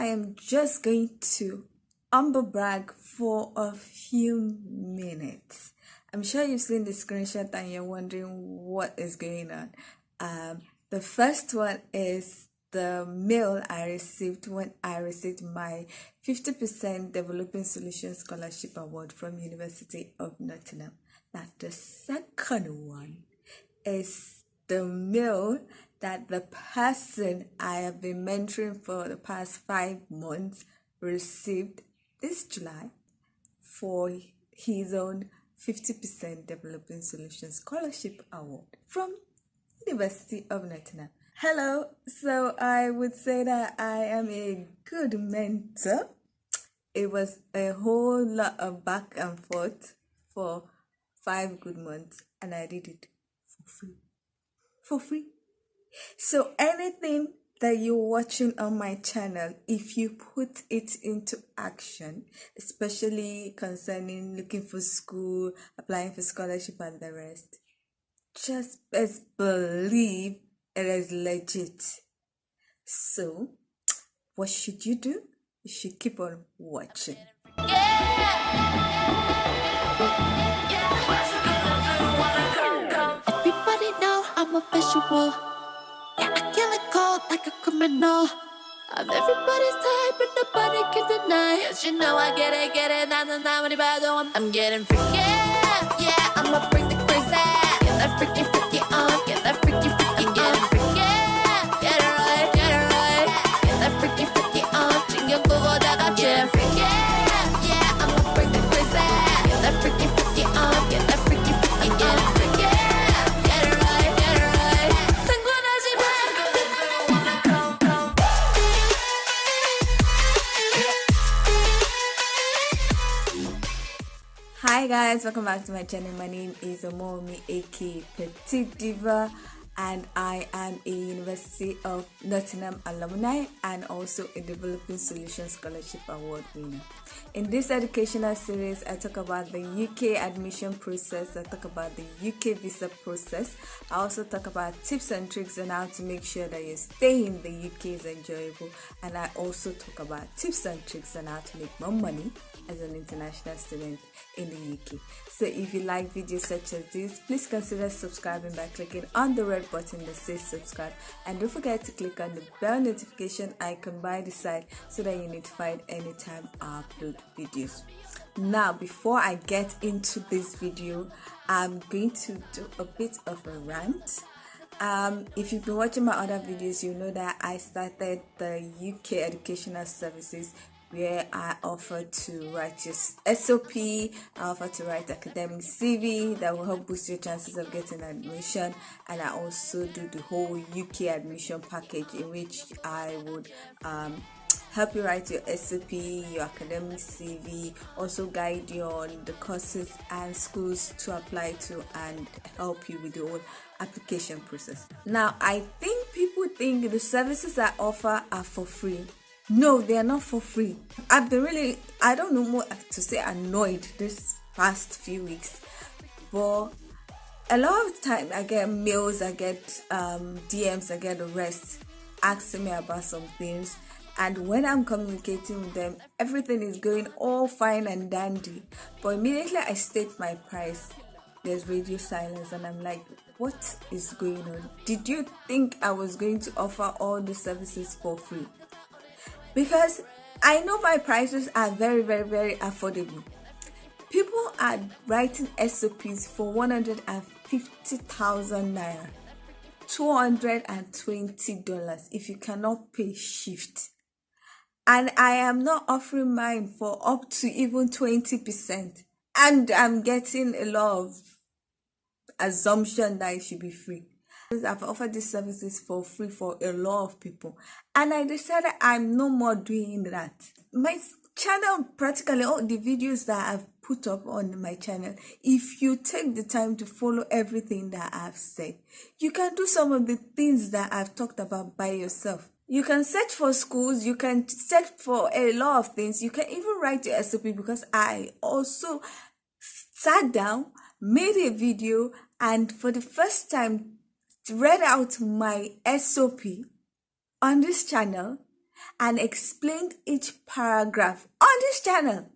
I am just going to humble brag for a few minutes. I'm sure you've seen the screenshot and you're wondering what is going on. The first one is the mail I received when I received my 50% Developing Solutions Scholarship Award from University of Nottingham. Now the second one is the mail that the person I have been mentoring for the past 5 months received this July for his own 50% Developing Solutions Scholarship Award from University of Nottingham. Hello, so I would say that I am a good mentor. It was a whole lot of back and forth for 5 good months, and I did it for free. So anything that you're watching on my channel, if you put it into action, especially concerning looking for school, applying for scholarship and the rest, just best believe it is legit. So what should you do? You should keep on watching. Everybody know I'm a visual. Yeah, I kill it cold like a criminal. I'm everybody's type, but nobody can deny. Cause you know I get it, I'm getting freaky. Yeah, I'ma bring the crazy. Get that freaky on, get that freaky on. I'm getting freaky. Get it right. Get that freaky on. Jingle go daga get freaky. Yeah, I'ma bring the crazy. Get that freaky on, get that freaky. I'm getting freaky. Get it right. 상관하지 마. Hi guys, welcome back to my channel. My name is Omomi aka Petite Diva, and I am a University of Nottingham alumni and also a Developing Solutions Scholarship Award winner. In this educational series, I talk about the UK admission process, I talk about the UK visa process, I also talk about tips and tricks on how to make sure that your stay in the UK is enjoyable, and I also talk about tips and tricks on how to make more money as an international student in the UK. So if you like videos such as this, please consider subscribing by clicking on the red button that says subscribe, and don't forget to click on the bell notification icon by the side so that you're notified anytime I upload videos. Now, before I get into this video, I'm going to do a bit of a rant. If you've been watching my other videos, you know that I started the UK educational services where I offer to write your SOP, I offer to write academic CV that will help boost your chances of getting admission, and I also do the whole UK admission package in which I would help you write your SOP, your academic CV, also guide you on the courses and schools to apply to and help you with the whole application process. Now, I think people think the services I offer are for free. No, they are not for free. I've been really, I don't know what to say, annoyed this past few weeks. But a lot of time I get mails, I get DMs, I get the rest asking me about some things. And when I'm communicating with them, everything is going all fine and dandy. But immediately I state my price, there's radio silence, and I'm like, what is going on? Did you think I was going to offer all the services for free? Because I know my prices are very affordable. People are writing SOPs for 150,000 naira, $220 if you cannot pay shift. And I am not offering mine for up to even 20%. And I'm getting a lot of assumption that it should be free. I've offered these services for free for a lot of people, and I decided I'm no more doing that. My channel, practically all the videos that I've put up on my channel, if you take the time to follow everything that I've said, you can do some of the things that I've talked about by yourself. You can search for schools, you can search for a lot of things, you can even write your SOP, because I also sat down, made a video, and for the first time read out my SOP on this channel, and explained each paragraph on this channel.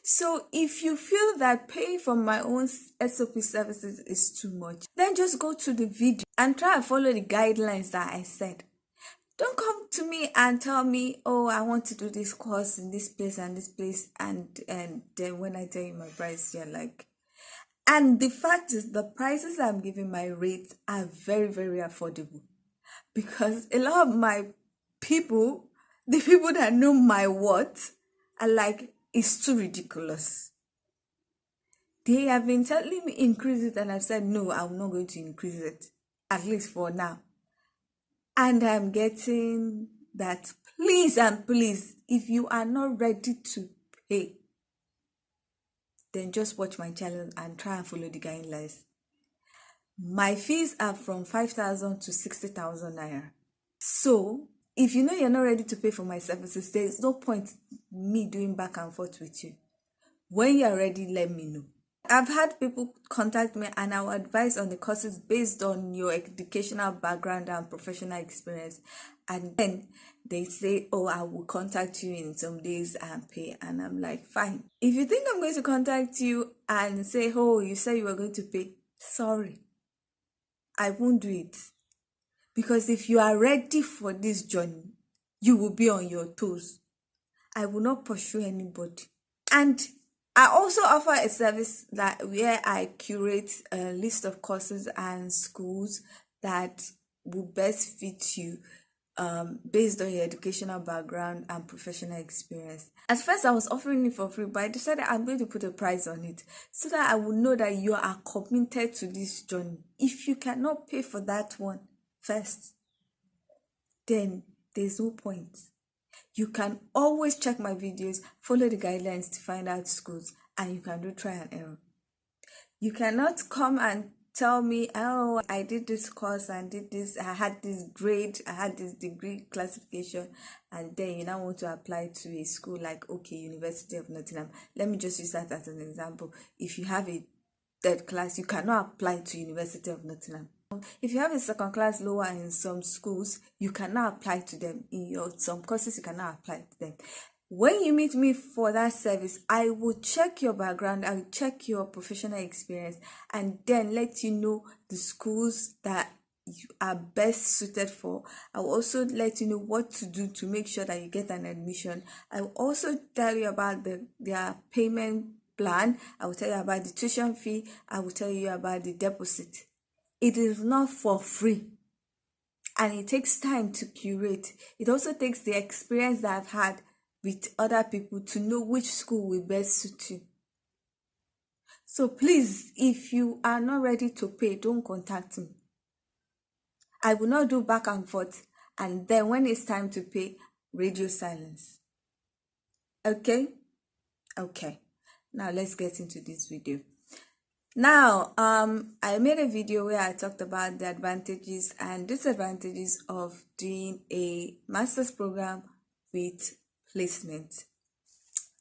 So if you feel that paying for my own SOP services is too much, then just go to the video and try and follow the guidelines that I said. Don't come to me and tell me, oh, I want to do this course in this place and this place, and then when I tell you my price, you're like, and the fact is the prices I'm giving, my rates are very, very affordable, because a lot of my people, the people that know my worth, are like, it's too ridiculous. They have been telling me increase it, and I've said no, I'm not going to increase it, at least for now. And I'm getting that, please and please, if you are not ready to pay, then just watch my channel and try and follow the guidelines. My fees are from 5,000 to 60,000 naira. So if you know you're not ready to pay for my services, there's no point me doing back and forth with you. When you're ready, let me know. I've had people contact me and I'll advise on the courses based on your educational background and professional experience. And then they say, oh, I will contact you in some days and pay. And I'm like, fine. If you think I'm going to contact you and say, oh, you said you were going to pay, sorry, I won't do it. Because if you are ready for this journey, you will be on your toes. I will not pursue anybody. And I also offer a service that where I curate a list of courses and schools that will best fit you based on your educational background and professional experience. At first, I was offering it for free, but I decided I'm going to put a price on it so that I will know that you are committed to this journey. If you cannot pay for that one first, then there's no point. You can always check my videos, follow the guidelines to find out schools, and you can do try and error. You cannot come and tell me, oh, I did this course and did this, I had this grade, I had this degree classification, and then you now want to apply to a school like, okay, University of Nottingham. Let me just use that as an example. If you have a third class, you cannot apply to University of Nottingham. If you have a second class lower in some schools, you cannot apply to them. In some courses, you cannot apply to them. When you meet me for that service, I will check your background, I will check your professional experience, and then let you know the schools that you are best suited for. I will also let you know what to do to make sure that you get an admission. I will also tell you about their payment plan. I will tell you about the tuition fee. I will tell you about the deposit. It is not for free, and it takes time to curate. It also takes the experience that I've had with other people to know which school will best suit you. So please, if you are not ready to pay, don't contact me. I will not do back and forth, and then when it's time to pay, radio silence. Okay? Okay. Now let's get into this video. Now, I made a video where I talked about the advantages and disadvantages of doing a master's program with placement.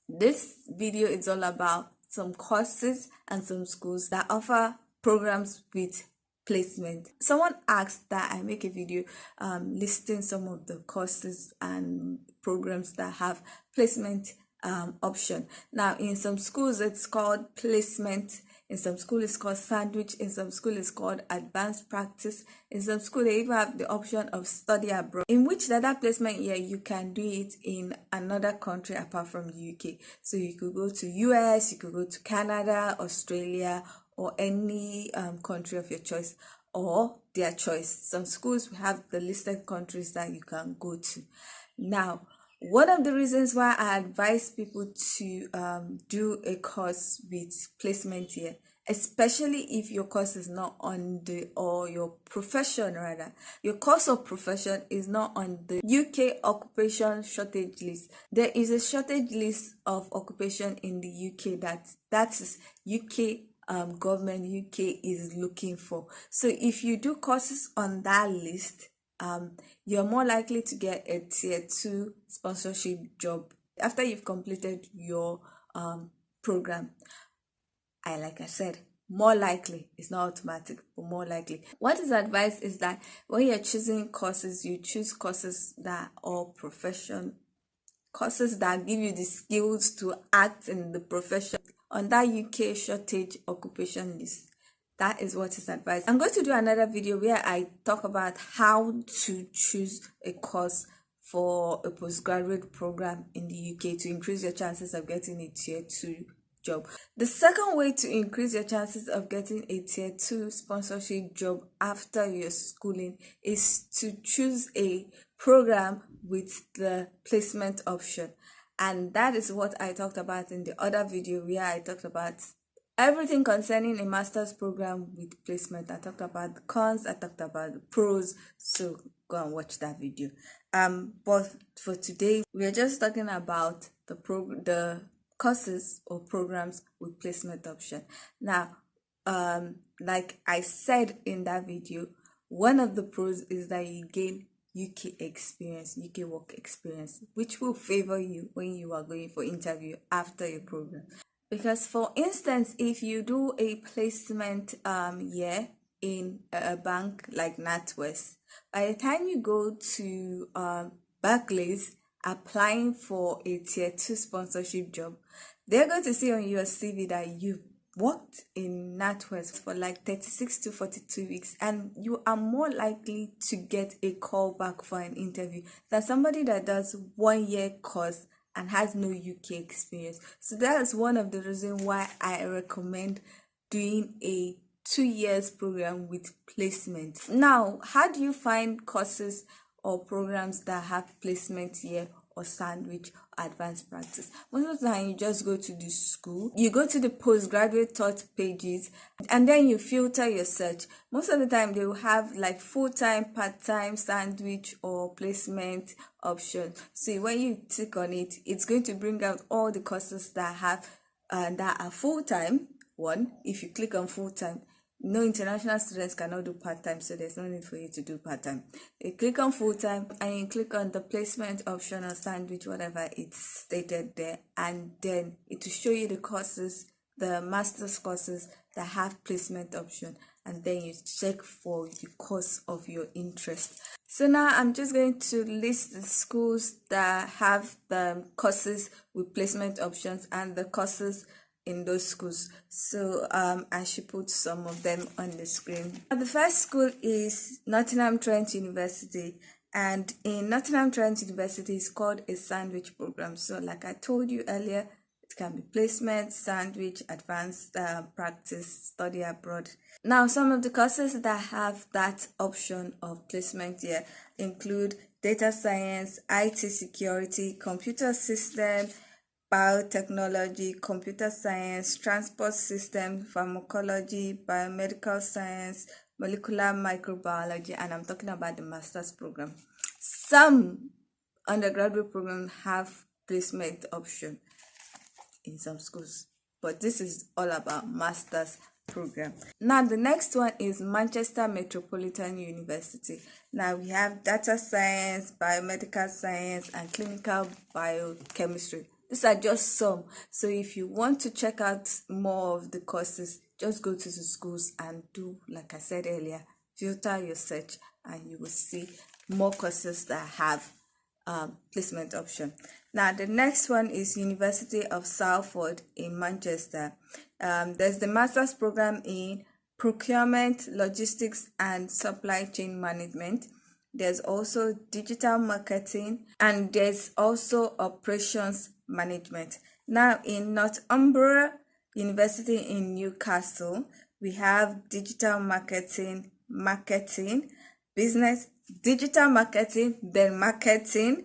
This video is all about some courses and some schools that offer programs with placement. Someone asked that I make a video listing some of the courses and programs that have placement option. Now, in some schools, it's called placement. In some school, it's called sandwich. In some school, it's called advanced practice. In some school, they even have the option of study abroad, in which that placement year, you can do it in another country apart from the UK. So you could go to US, you could go to Canada, Australia, or any country of your choice or their choice. Some schools have the listed countries that you can go to. Now, one of the reasons why I advise people to do a course with placement here, especially if your course is not on or your profession rather, your course or profession is not on the UK occupation shortage list. There is a shortage list of occupation in the UK that is UK government UK is looking for. So if you do courses on that list, you're more likely to get a tier 2 sponsorship job after you've completed your program. Like I said, more likely. It's not automatic, but more likely. What is advised is that when you're choosing courses, you choose courses that are profession, courses that give you the skills to act in the profession on that UK shortage occupation list. That is what is advised. I'm going to do another video where I talk about how to choose a course for a postgraduate program in the UK to increase your chances of getting a tier 2 job. The second way to increase your chances of getting a tier 2 sponsorship job after your schooling is to choose a program with the placement option. And that is what I talked about in the other video where I talked about everything concerning a master's program with placement. I talked about the cons, I talked about the pros, so go and watch that video. But for today, we are just talking about the courses or programs with placement option. Now, like I said in that video, one of the pros is that you gain UK experience, UK work experience, which will favor you when you are going for interview after your program. Because for instance, if you do a placement year in a bank like NatWest, by the time you go to Barclays applying for a tier 2 sponsorship job, they're going to see on your CV that you've worked in NatWest for like 36 to 42 weeks, and you are more likely to get a call back for an interview than somebody that does 1 year course and has no UK experience. So that is one of the reasons why I recommend doing a 2 years program with placement. Now, how do you find courses or programs that have placement year or sandwich or advanced practice? Most of the time, you just go to the school, you go to the postgraduate taught pages, and then you filter your search. Most of the time, they will have like full-time, part-time, sandwich, or placement options. So when you click on it, it's going to bring out all the courses that have that are full-time. One, if you click on full-time, no, international students cannot do part-time, so there's no need for you to do part-time. You click on full-time and you click on the placement option or sandwich, whatever it's stated there, and then it will show you the courses, the master's courses that have placement option, and then you check for the course of your interest. So now I'm just going to list the schools that have the courses with placement options and the courses in those schools. So I should put some of them on the screen. The first school is Nottingham Trent University, and in Nottingham Trent University is called a sandwich program. So like I told you earlier, it can be placement, sandwich, advanced practice, study abroad. Now, some of the courses that have that option of placement here include data science, IT security, computer system, biotechnology, computer science, transport system, pharmacology, biomedical science, molecular microbiology, and I'm talking about the master's program. Some undergraduate programs have placement option in some schools, but this is all about master's program. Now the next one is Manchester Metropolitan University. Now we have data science, biomedical science, and clinical biochemistry. These are just some. So if you want to check out more of the courses, just go to the schools and do, like I said earlier, filter your search and you will see more courses that have placement option. Now the next one is University of Salford in Manchester. There's the master's program in procurement, logistics, and supply chain management. There's also digital marketing, and there's also operations management. Now in Northumbria University in Newcastle, we have digital marketing, business, digital marketing, then marketing,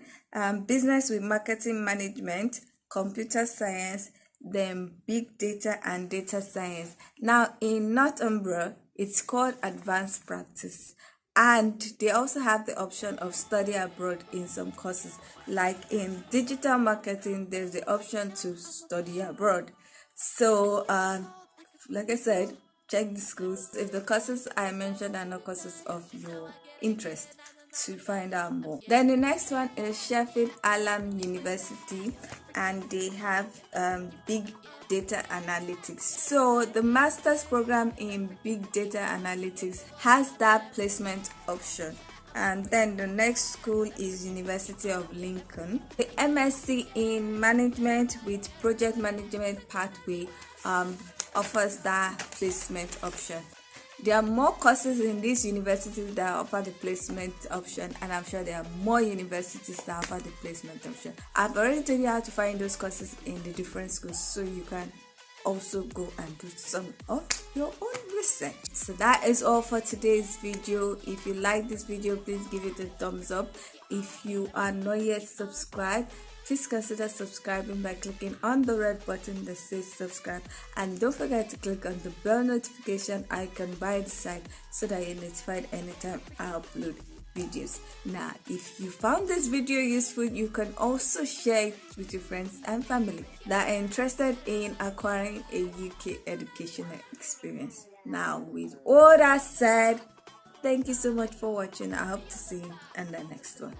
business with marketing management, computer science, then big data and data science. Now in Northumbria, it's called advanced practice. And they also have the option of study abroad in some courses. Like in digital marketing, there's the option to study abroad. So, like I said, check the schools. If the courses I mentioned are not courses of your interest, to find out more. Then the next one is Sheffield Hallam University, and they have big data analytics. So the master's program in big data analytics has that placement option. And then the next school is University of Lincoln. The MSc in management with project management pathway offers that placement option. There are more courses in these universities that offer the placement option, and I'm sure there are more universities that offer the placement option. I've already told you how to find those courses in the different schools, so you can also go and do some of your own research. So that is all for today's video. If you like this video, please give it a thumbs up. If you are not yet subscribed, please consider subscribing by clicking on the red button that says subscribe, and don't forget to click on the bell notification icon by the side so that you're notified anytime I upload videos. Now, if you found this video useful, you can also share it with your friends and family that are interested in acquiring a UK educational experience. Now, with all that said, thank you so much for watching. I hope to see you in the next one.